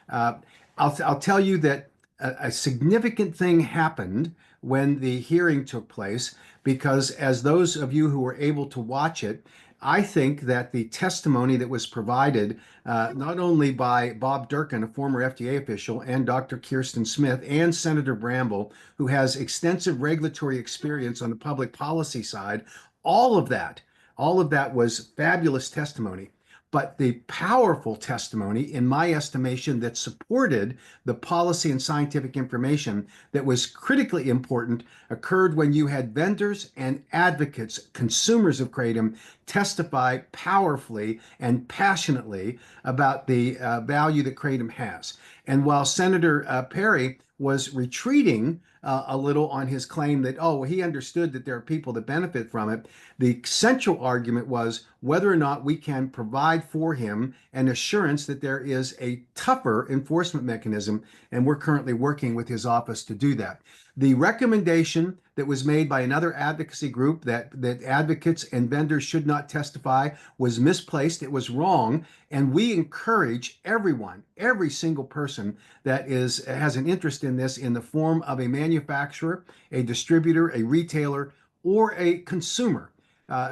Uh, I'll tell you that a significant thing happened when the hearing took place, because as those of you who were able to watch it, I think that the testimony that was provided, not only by Bob Durkin, a former FDA official, and Dr. Kirsten Smith, and Senator Bramble, who has extensive regulatory experience on the public policy side, all of that, all of that was fabulous testimony. But the powerful testimony, in my estimation, that supported the policy and scientific information that was critically important occurred when you had vendors and advocates, consumers of kratom, testify powerfully and passionately about the value that kratom has. And while Senator Perry was retreating a little on his claim that, oh, he understood that there are people that benefit from it, the central argument was whether or not we can provide for him an assurance that there is a tougher enforcement mechanism, and we're currently working with his office to do that. The recommendation that was made by another advocacy group that advocates and vendors should not testify was misplaced. It was wrong. And we encourage everyone, every single person that has an interest in this in the form of a manufacturer, a distributor, a retailer, or a consumer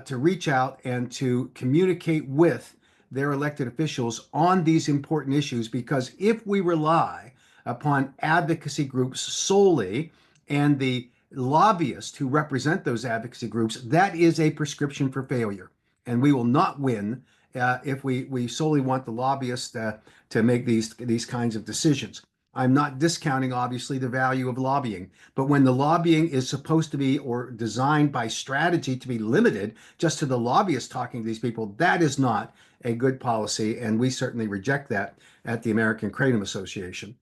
to reach out and to communicate with their elected officials on these important issues. Because if we rely upon advocacy groups solely and the lobbyists who represent those advocacy groups, that is a prescription for failure. And we will not win if we solely want the lobbyists to make these kinds of decisions. I'm not discounting, obviously, the value of lobbying, but when the lobbying is supposed to be or designed by strategy to be limited just to the lobbyists talking to these people, that is not a good policy, and we certainly reject that at the American Kratom Association.